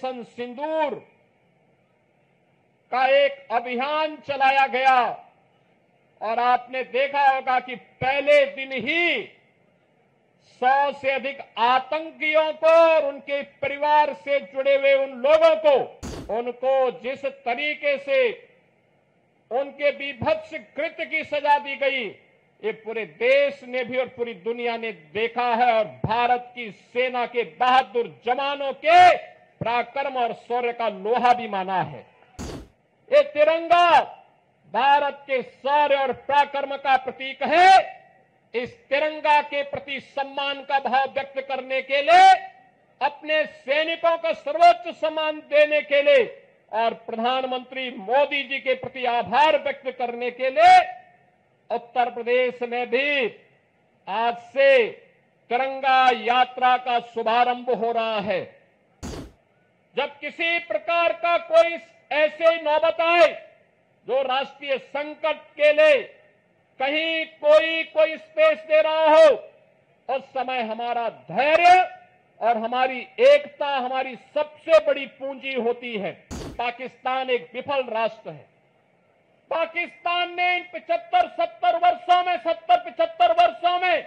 Operation सिंदूर का एक अभियान चलाया गया और आपने देखा होगा कि पहले दिन ही 100 से अधिक आतंकियों को और उनके परिवार से जुड़े हुए उन लोगों को उनको जिस तरीके से उनके बीभत्स कृत्य की सजा दी गई, ये पूरे देश ने भी और पूरी दुनिया ने देखा है और भारत की सेना के बहादुर जवानों के पराक्रम और शौर्य का लोहा भी माना है। ये तिरंगा भारत के शौर्य और पराक्रम का प्रतीक है। इस तिरंगा के प्रति सम्मान का भाव व्यक्त करने के लिए, अपने सैनिकों को सर्वोच्च सम्मान देने के लिए और प्रधानमंत्री मोदी जी के प्रति आभार व्यक्त करने के लिए उत्तर प्रदेश में भी आज से तिरंगा यात्रा का शुभारंभ हो रहा है। जब किसी प्रकार का कोई ऐसे नौबत आए जो राष्ट्रीय संकट के लिए कहीं कोई स्पेस दे रहा हो, उस समय हमारा धैर्य और हमारी एकता हमारी सबसे बड़ी पूंजी होती है। पाकिस्तान एक विफल राष्ट्र है। पाकिस्तान ने इन 75 वर्षों में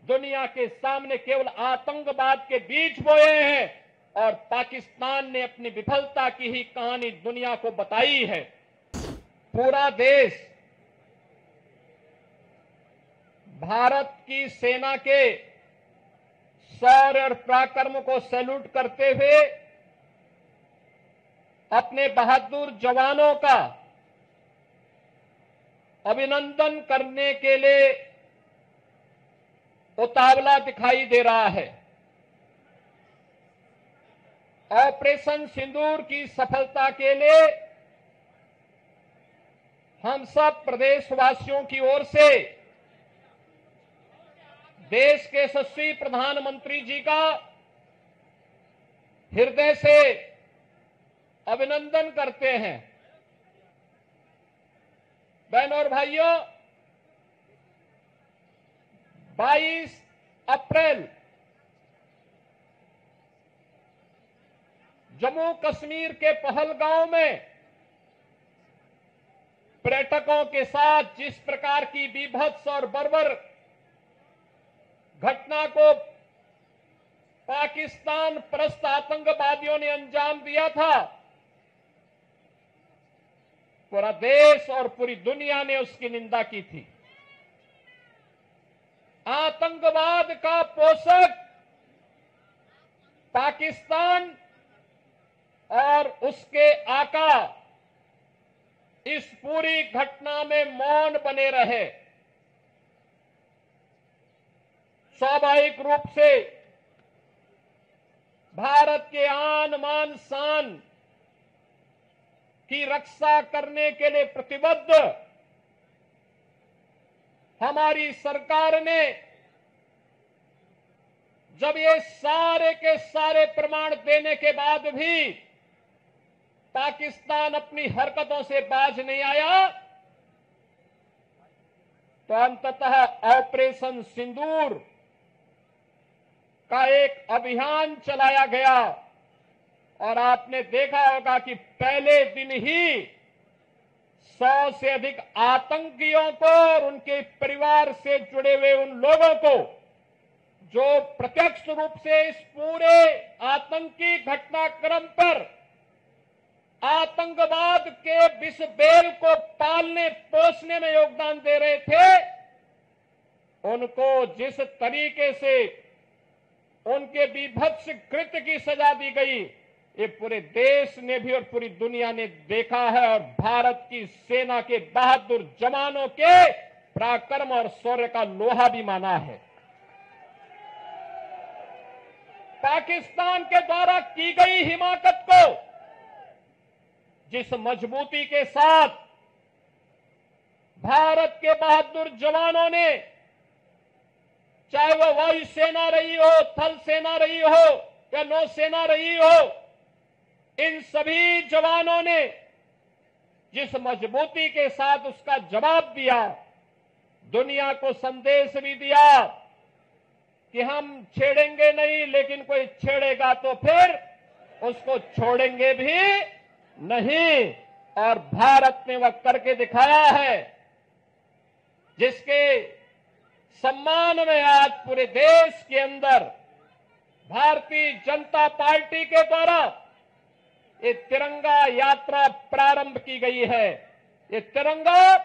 दुनिया के सामने केवल आतंकवाद के बीज बोए हैं और पाकिस्तान ने अपनी विफलता की ही कहानी दुनिया को बताई है। पूरा देश भारत की सेना के शौर्य और पराक्रम को सैल्यूट करते हुए अपने बहादुर जवानों का अभिनंदन करने के लिए उतावला दिखाई दे रहा है। ऑपरेशन सिंदूर की सफलता के लिए हम सब प्रदेशवासियों की ओर से देश के यशस्वी प्रधानमंत्री जी का हृदय से अभिनंदन करते हैं। बहनों और भाइयों, 22 अप्रैल जम्मू कश्मीर के पहलगांव में पर्यटकों के साथ जिस प्रकार की बीभत्स और बर्बर घटना को पाकिस्तान परस्त आतंकवादियों ने अंजाम दिया था, पूरा देश और पूरी दुनिया ने उसकी निंदा की थी। आतंकवाद का पोषक पाकिस्तान और उसके आका इस पूरी घटना में मौन बने रहे। स्वाभाविक रूप से भारत के आन मान शान की रक्षा करने के लिए प्रतिबद्ध हमारी सरकार ने जब ये सारे के सारे प्रमाण देने के बाद भी पाकिस्तान अपनी हरकतों से बाज नहीं आया, तो अंततः ऑपरेशन सिंदूर का एक अभियान चलाया गया और आपने देखा होगा कि पहले दिन ही 100 से अधिक आतंकियों को और उनके परिवार से जुड़े हुए उन लोगों को जो प्रत्यक्ष रूप से इस पूरे आतंकी घटनाक्रम पर आतंकवाद के विष बेल को पालने पोषने में योगदान दे रहे थे, उनको जिस तरीके से उनके बीभत्स कृत्य की सजा दी गई, ये पूरे देश ने भी और पूरी दुनिया ने देखा है और भारत की सेना के बहादुर जवानों के पराक्रम और शौर्य का लोहा भी माना है। पाकिस्तान के द्वारा की गई हिमाकत को जिस मजबूती के साथ भारत के बहादुर जवानों ने, चाहे वो वायुसेना रही हो, थल सेना रही हो या नौसेना रही हो, इन सभी जवानों ने जिस मजबूती के साथ उसका जवाब दिया, दुनिया को संदेश भी दिया कि हम छेड़ेंगे नहीं, लेकिन कोई छेड़ेगा तो फिर उसको छोड़ेंगे भी नहीं। और भारत ने वह करके दिखाया है, जिसके सम्मान में आज पूरे देश के अंदर भारतीय जनता पार्टी के द्वारा ये तिरंगा यात्रा प्रारंभ की गई है। ये तिरंगा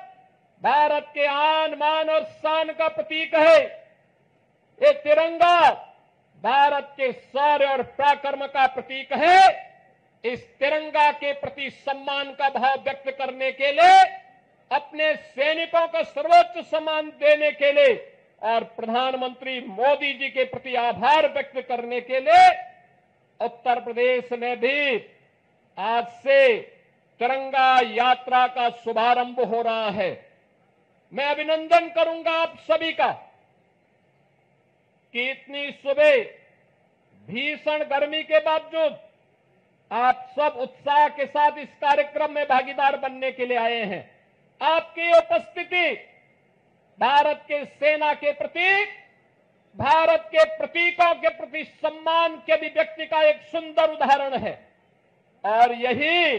भारत के आन मान और शान का प्रतीक है। ये तिरंगा भारत के शौर्य और पराक्रम का प्रतीक है। इस तिरंगा के प्रति सम्मान का भाव व्यक्त करने के लिए, अपने सैनिकों को सर्वोच्च सम्मान देने के लिए और प्रधानमंत्री मोदी जी के प्रति आभार व्यक्त करने के लिए उत्तर प्रदेश में भी आज से तिरंगा यात्रा का शुभारंभ हो रहा है। मैं अभिनंदन करूंगा आप सभी का कि इतनी सुबह भीषण गर्मी के बावजूद आप सब उत्साह के साथ इस कार्यक्रम में भागीदार बनने के लिए आए हैं। आपकी उपस्थिति भारत के सेना के प्रति, भारत के प्रतीकों के प्रति सम्मान के अभिव्यक्ति का एक सुंदर उदाहरण है। और यही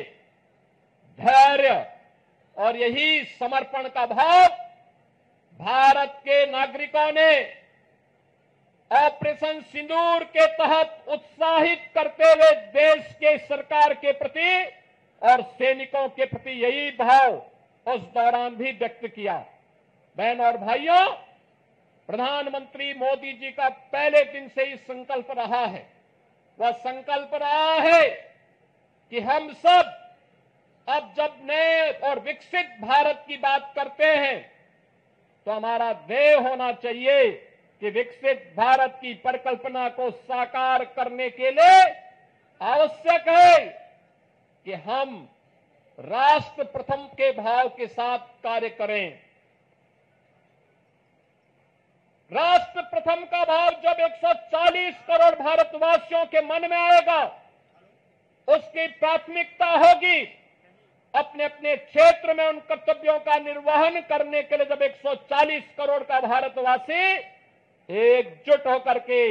धैर्य और यही समर्पण का भाव भारत के नागरिकों ने ऑपरेशन सिंदूर के तहत उत्साहित करते हुए देश के सरकार के प्रति और सैनिकों के प्रति यही भाव उस दौरान भी व्यक्त किया। बहन और भाइयों, प्रधानमंत्री मोदी जी का पहले दिन से ही संकल्प रहा है, वह संकल्प रहा है कि हम सब अब जब नए और विकसित भारत की बात करते हैं तो हमारा ध्येय होना चाहिए कि विकसित भारत की परिकल्पना को साकार करने के लिए आवश्यक है कि हम राष्ट्र प्रथम के भाव के साथ कार्य करें। राष्ट्र प्रथम का भाव जब 140 करोड़ भारतवासियों के मन में आएगा, उसकी प्राथमिकता होगी अपने अपने क्षेत्र में उन कर्तव्यों का निर्वहन करने के लिए। जब 140 करोड़ का भारतवासी एकजुट होकर के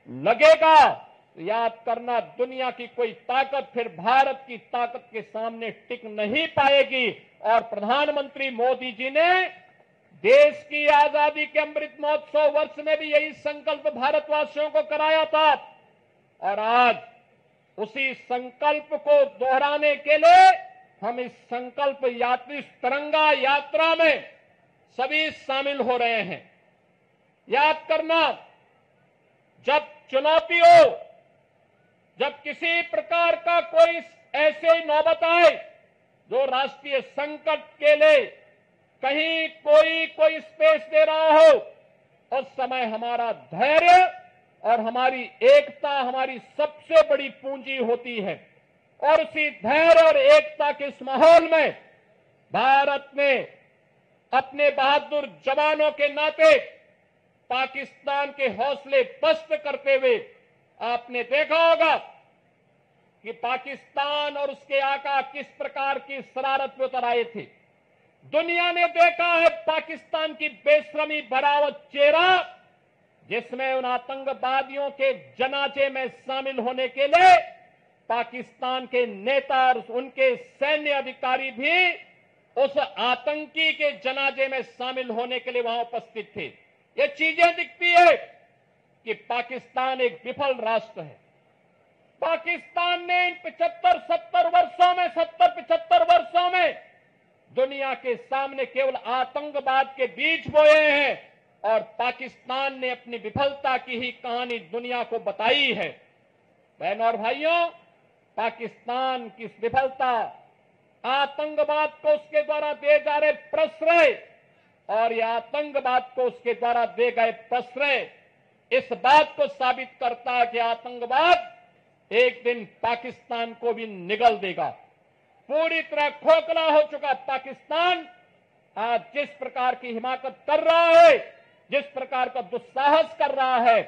लगेगा, तो याद करना, दुनिया की कोई ताकत फिर भारत की ताकत के सामने टिक नहीं पाएगी। और प्रधानमंत्री मोदी जी ने देश की आजादी के अमृत महोत्सव वर्ष में भी यही संकल्प भारतवासियों को कराया था। और आज उसी संकल्प को दोहराने के लिए हम इस संकल्प यात्री तिरंगा यात्रा में सभी शामिल हो रहे हैं। याद करना, जब चुनौती हो, जब किसी प्रकार का कोई ऐसे नौबत आए जो राष्ट्रीय संकट के लिए कहीं कोई स्पेस दे रहा हो, उस समय हमारा धैर्य और हमारी एकता हमारी सबसे बड़ी पूंजी होती है। और उसी धैर्य और एकता के इस माहौल में भारत ने अपने बहादुर जवानों के नाते पाकिस्तान के हौसले पस्त करते हुए, आपने देखा होगा कि पाकिस्तान और उसके आका किस प्रकार की शरारत में उतर आए थे। दुनिया ने देखा है पाकिस्तान की बेशर्मी भरा चेहरा, जिसमें उन आतंकवादियों के जनाजे में शामिल होने के लिए पाकिस्तान के नेता और उनके सैन्य अधिकारी भी उस आतंकी के जनाजे में शामिल होने के लिए वहां उपस्थित थे। ये चीजें दिखती है कि पाकिस्तान एक विफल राष्ट्र है। पाकिस्तान ने इन 75 वर्षों में दुनिया के सामने केवल आतंकवाद के बीज बोए हैं और पाकिस्तान ने अपनी विफलता की ही कहानी दुनिया को बताई है। बहनों और भाइयों, पाकिस्तान की विफलता, आतंकवाद को उसके द्वारा दिए जा रहे प्रश्रय और यह आतंकवाद को उसके द्वारा दिए गए प्रश्रय इस बात को साबित करता है कि आतंकवाद एक दिन पाकिस्तान को भी निगल देगा। पूरी तरह खोखला हो चुका पाकिस्तान आज जिस प्रकार की हिमाकत कर रहा है, जिस प्रकार का दुस्साहस कर रहा है,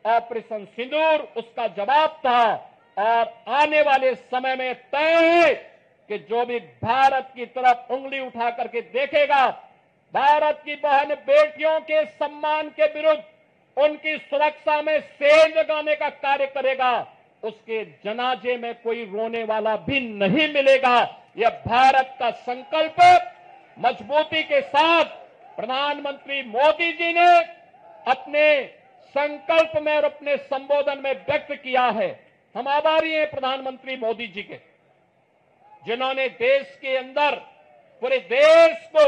ऑपरेशन सिंदूर उसका जवाब था। और आने वाले समय में तय है कि जो भी भारत की तरफ उंगली उठा करके देखेगा, भारत की बहन बेटियों के सम्मान के विरुद्ध उनकी सुरक्षा में सेंध लगाने का कार्य करेगा, उसके जनाजे में कोई रोने वाला भी नहीं मिलेगा। यह भारत का संकल्प मजबूती के साथ प्रधानमंत्री मोदी जी ने अपने संकल्प में और अपने संबोधन में व्यक्त किया है। हम आभारी हैं प्रधानमंत्री मोदी जी के, जिन्होंने देश के अंदर पूरे देश को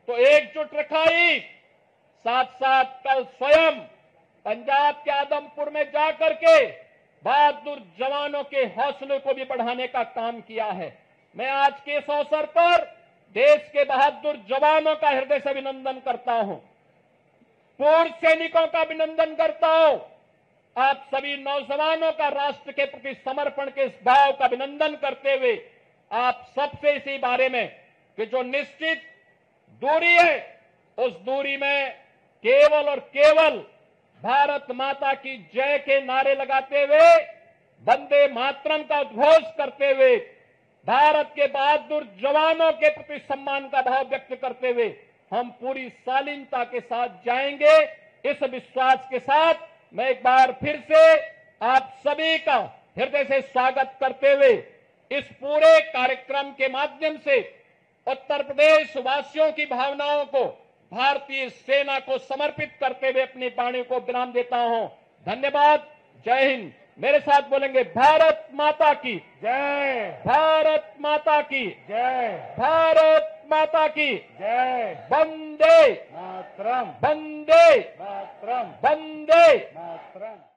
तो एकजुट रखा ही, साथ साथ कल स्वयं पंजाब के आदमपुर में जाकर के बहादुर जवानों के हौसले को भी बढ़ाने का काम किया है। मैं आज के इस अवसर पर देश के बहादुर जवानों का हृदय से अभिनंदन करता हूं, पूर्व सैनिकों का अभिनंदन करता हूं। आप सभी नौजवानों का राष्ट्र के प्रति समर्पण के इस भाव का अभिनंदन करते हुए आप सबसे इसी बारे में कि जो निश्चित दूरी है, उस दूरी में केवल और केवल भारत माता की जय के नारे लगाते हुए, वंदे मातरम का उद्घोष करते हुए, भारत के बहादुर जवानों के प्रति सम्मान का भाव व्यक्त करते हुए हम पूरी शालीनता के साथ जाएंगे। इस विश्वास के साथ मैं एक बार फिर से आप सभी का हृदय से स्वागत करते हुए इस पूरे कार्यक्रम के माध्यम से उत्तर प्रदेश वासियों की भावनाओं को भारतीय सेना को समर्पित करते हुए अपनी वाणी को विराम देता हूं। धन्यवाद। जय हिंद। मेरे साथ बोलेंगे भारत माता की जय, भारत माता की जय, भारत माता की जय, वंदे मातरम, वंदे मातरम, वंदे मातरम।